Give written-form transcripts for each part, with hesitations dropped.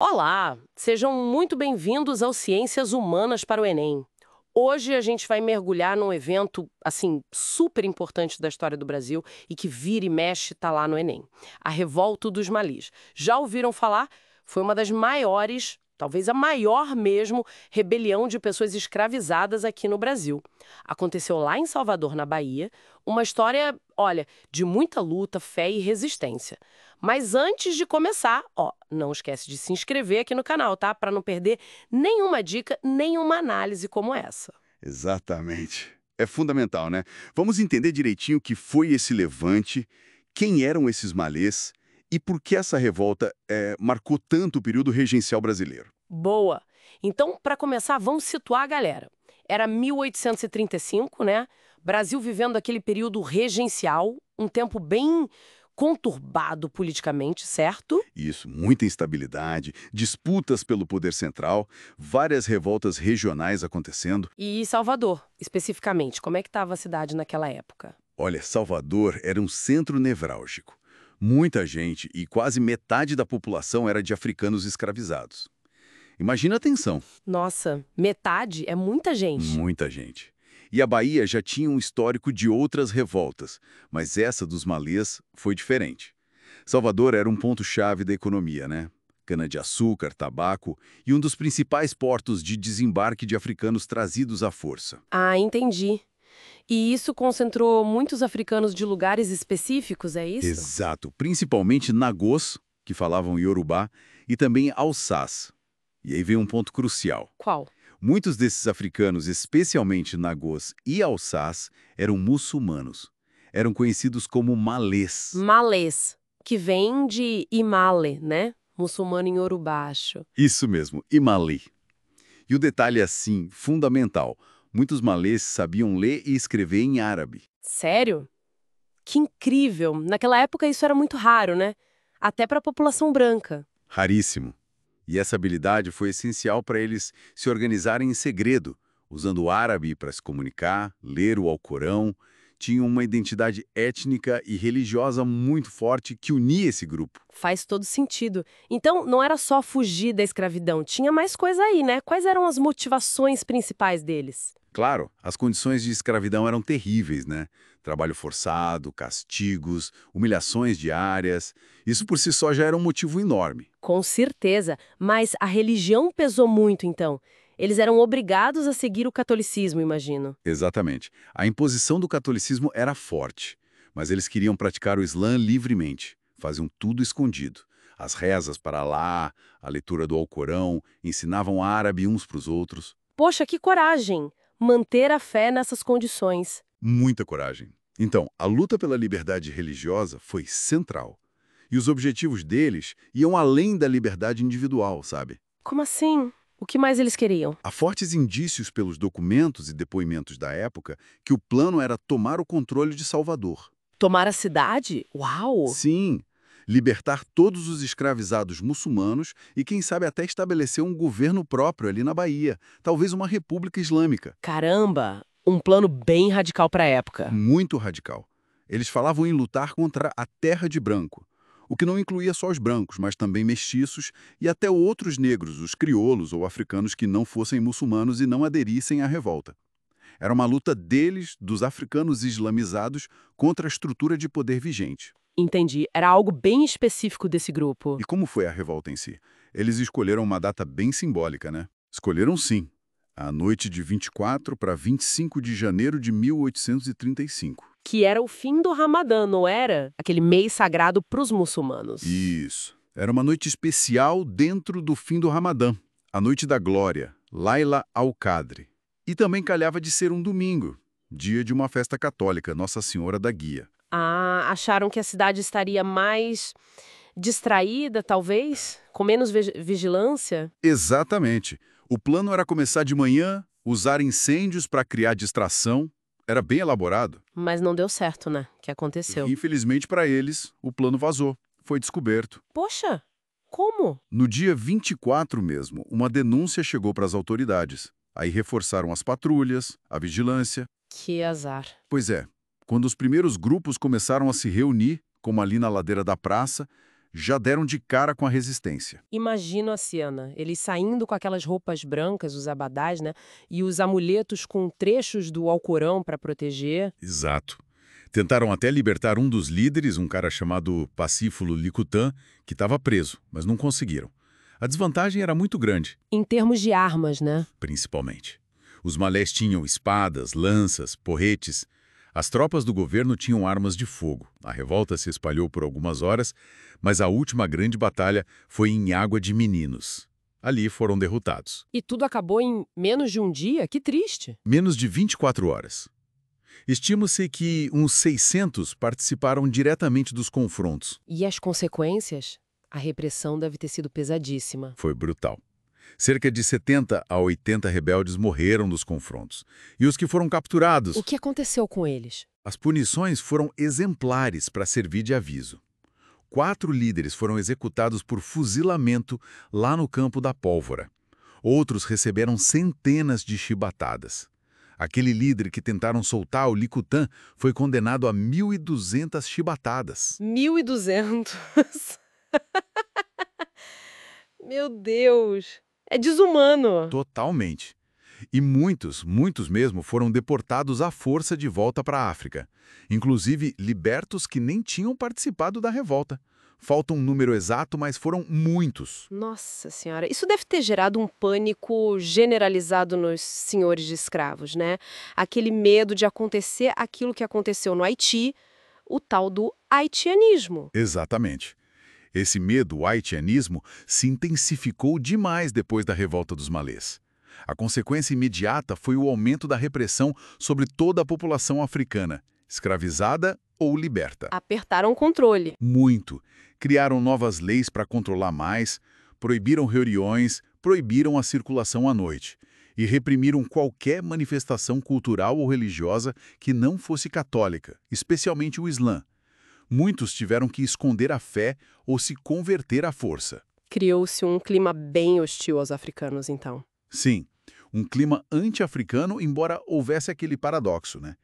Olá, sejam muito bem-vindos ao Ciências Humanas para o Enem. Hoje a gente vai mergulhar num evento, assim, super importante da história do Brasil e que vira e mexe tá lá no Enem. A Revolta dos Malis. Já ouviram falar? Foi uma das maiores, talvez a maior mesmo, rebelião de pessoas escravizadas aqui no Brasil. Aconteceu lá em Salvador, na Bahia, uma história, olha, de muita luta, fé e resistência. Mas antes de começar, ó, não esquece de se inscrever aqui no canal, tá? Para não perder nenhuma dica, nenhuma análise como essa. Exatamente. É fundamental, né? Vamos entender direitinho o que foi esse levante, quem eram esses malês e por que essa revolta marcou tanto o período regencial brasileiro. Boa! Então, para começar, vamos situar a galera. Era 1835, né? Brasil vivendo aquele período regencial, um tempo bem conturbado politicamente, certo? Isso, muita instabilidade, disputas pelo poder central, várias revoltas regionais acontecendo. E Salvador, especificamente, como é que estava a cidade naquela época? Olha, Salvador era um centro nevrálgico. Muita gente e quase metade da população era de africanos escravizados. Imagina a tensão. Nossa, metade é muita gente. Muita gente. E a Bahia já tinha um histórico de outras revoltas, mas essa dos malês foi diferente. Salvador era um ponto-chave da economia, né? Cana-de-açúcar, tabaco e um dos principais portos de desembarque de africanos trazidos à força. Ah, entendi. E isso concentrou muitos africanos de lugares específicos, é isso? Exato, principalmente Nagôs, que falavam Yorubá, e também Alsás. E aí vem um ponto crucial. Qual? Muitos desses africanos, especialmente Nagôs e Alsás, eram muçulmanos. Eram conhecidos como malês. Malês, que vem de Imale, né? Muçulmano em Yorubá, acho. Isso mesmo, Imali. E o detalhe é assim, fundamental. Muitos malês sabiam ler e escrever em árabe. Sério? Que incrível! Naquela época isso era muito raro, né? Até para a população branca. Raríssimo. E essa habilidade foi essencial para eles se organizarem em segredo, usando o árabe para se comunicar, ler o Alcorão. Tinham uma identidade étnica e religiosa muito forte que unia esse grupo. Faz todo sentido. Então, não era só fugir da escravidão, tinha mais coisa aí, né? Quais eram as motivações principais deles? Claro, as condições de escravidão eram terríveis, né? Trabalho forçado, castigos, humilhações diárias. Isso por si só já era um motivo enorme. Com certeza, mas a religião pesou muito, então. Eles eram obrigados a seguir o catolicismo, imagino. Exatamente. A imposição do catolicismo era forte, mas eles queriam praticar o Islã livremente. Faziam tudo escondido. As rezas para Alá, a leitura do Alcorão, ensinavam árabe uns para os outros. Poxa, que coragem! Manter a fé nessas condições. Muita coragem. Então, a luta pela liberdade religiosa foi central. E os objetivos deles iam além da liberdade individual, sabe? Como assim? O que mais eles queriam? Há fortes indícios pelos documentos e depoimentos da época que o plano era tomar o controle de Salvador. Tomar a cidade? Uau! Sim, libertar todos os escravizados muçulmanos e, quem sabe, até estabelecer um governo próprio ali na Bahia, talvez uma república islâmica. Caramba! Um plano bem radical para a época. Muito radical. Eles falavam em lutar contra a Terra de Branco, o que não incluía só os brancos, mas também mestiços e até outros negros, os crioulos ou africanos que não fossem muçulmanos e não aderissem à revolta. Era uma luta deles, dos africanos islamizados, contra a estrutura de poder vigente. Entendi. Era algo bem específico desse grupo. E como foi a revolta em si? Eles escolheram uma data bem simbólica, né? Escolheram sim, a noite de 24 para 25 de janeiro de 1835. Que era o fim do Ramadã, não era? Aquele mês sagrado para os muçulmanos. Isso. Era uma noite especial dentro do fim do Ramadã, a Noite da Glória, Laila al-Qadr. E também calhava de ser um domingo, dia de uma festa católica, Nossa Senhora da Guia. Ah, acharam que a cidade estaria mais distraída, talvez? Com menos vigilância? Exatamente. O plano era começar de manhã, usar incêndios para criar distração. Era bem elaborado. Mas não deu certo, né? O que aconteceu? Infelizmente para eles, o plano vazou. Foi descoberto. Poxa, como? No dia 24 mesmo, uma denúncia chegou para as autoridades. Aí reforçaram as patrulhas, a vigilância. Que azar. Pois é, quando os primeiros grupos começaram a se reunir, como ali na ladeira da praça, já deram de cara com a resistência. Imagino a cena, eles saindo com aquelas roupas brancas, os abadás, né? E os amuletos com trechos do Alcorão para proteger. Exato. Tentaram até libertar um dos líderes, um cara chamado Pacífulo Licutã, que estava preso, mas não conseguiram. A desvantagem era muito grande, Em termos de armas, né? principalmente. Os malés tinham espadas, lanças, porretes. As tropas do governo tinham armas de fogo. A revolta se espalhou por algumas horas, mas a última grande batalha foi em Água de Meninos. Ali foram derrotados. E tudo acabou em menos de um dia? Que triste. Menos de 24 horas. Estima-se que uns 600 participaram diretamente dos confrontos. E as consequências? A repressão deve ter sido pesadíssima. Foi brutal. Cerca de 70 a 80 rebeldes morreram nos confrontos. E os que foram capturados, O que aconteceu com eles? as punições foram exemplares para servir de aviso. 4 líderes foram executados por fuzilamento lá no Campo da Pólvora. Outros receberam centenas de chibatadas. Aquele líder que tentaram soltar, o Licutã, foi condenado a 1.200 chibatadas. 1.200. Meu Deus. É desumano. Totalmente. E muitos mesmo, foram deportados à força de volta para a África. Inclusive, libertos que nem tinham participado da revolta. Falta um número exato, mas foram muitos. Nossa Senhora, isso deve ter gerado um pânico generalizado nos senhores de escravos, né? Aquele medo de acontecer aquilo que aconteceu no Haiti, o tal do haitianismo. Exatamente. Esse medo, o haitianismo, se intensificou demais depois da revolta dos malês. A consequência imediata foi o aumento da repressão sobre toda a população africana, escravizada ou liberta. Apertaram o controle. Muito. Criaram novas leis para controlar mais, proibiram reuniões, proibiram a circulação à noite e reprimiram qualquer manifestação cultural ou religiosa que não fosse católica, especialmente o Islã. Muitos tiveram que esconder a fé ou se converter à força. Criou-se um clima bem hostil aos africanos, então. Sim, um clima anti-africano, embora houvesse aquele paradoxo, né?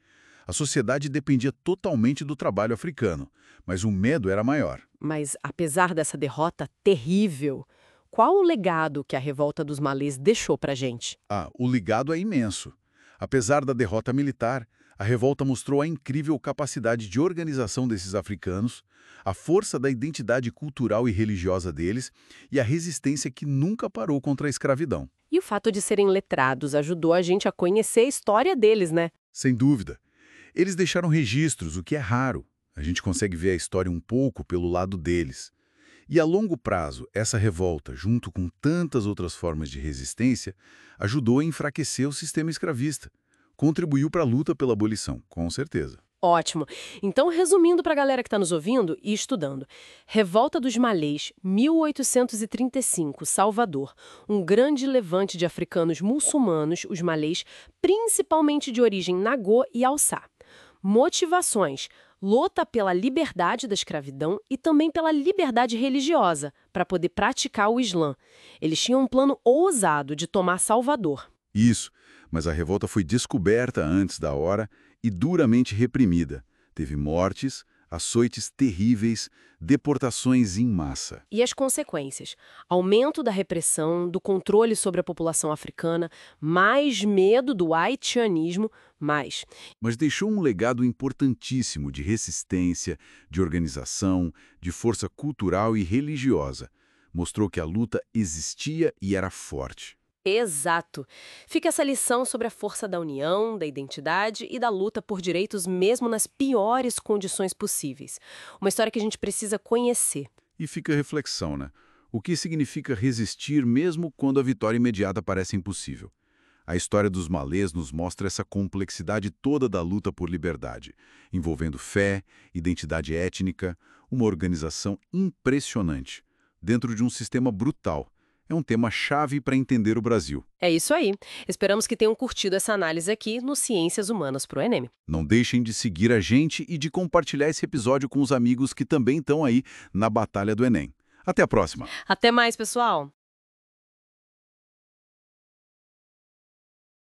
A sociedade dependia totalmente do trabalho africano, mas o medo era maior. Mas, apesar dessa derrota terrível, qual o legado que a revolta dos malês deixou pra gente? O legado é imenso. Apesar da derrota militar, a revolta mostrou a incrível capacidade de organização desses africanos, a força da identidade cultural e religiosa deles e a resistência que nunca parou contra a escravidão. E o fato de serem letrados ajudou a gente a conhecer a história deles, né? Sem dúvida. Eles deixaram registros, o que é raro. A gente consegue ver a história um pouco pelo lado deles. E a longo prazo, essa revolta, junto com tantas outras formas de resistência, ajudou a enfraquecer o sistema escravista. Contribuiu para a luta pela abolição, com certeza. Ótimo. Então, resumindo para a galera que está nos ouvindo e estudando. Revolta dos Malês, 1835, Salvador. Um grande levante de africanos muçulmanos, os malês, principalmente de origem nagô e alçá. Motivações: luta pela liberdade da escravidão e também pela liberdade religiosa, para poder praticar o Islã. Eles tinham um plano ousado de tomar Salvador. Isso, mas a revolta foi descoberta antes da hora e duramente reprimida. Teve mortes, açoites terríveis, deportações em massa. E as consequências? Aumento da repressão, do controle sobre a população africana, mais medo do haitianismo, mais. Mas deixou um legado importantíssimo de resistência, de organização, de força cultural e religiosa. Mostrou que a luta existia e era forte. Exato. Fica essa lição sobre a força da união, da identidade e da luta por direitos mesmo nas piores condições possíveis. Uma história que a gente precisa conhecer. E fica a reflexão, né? O que significa resistir mesmo quando a vitória imediata parece impossível? A história dos malês nos mostra essa complexidade toda da luta por liberdade, envolvendo fé, identidade étnica, uma organização impressionante, dentro de um sistema brutal. É um tema-chave para entender o Brasil. É isso aí. Esperamos que tenham curtido essa análise aqui no Ciências Humanas pro Enem. Não deixem de seguir a gente e de compartilhar esse episódio com os amigos que também estão aí na batalha do Enem. Até a próxima! Até mais, pessoal!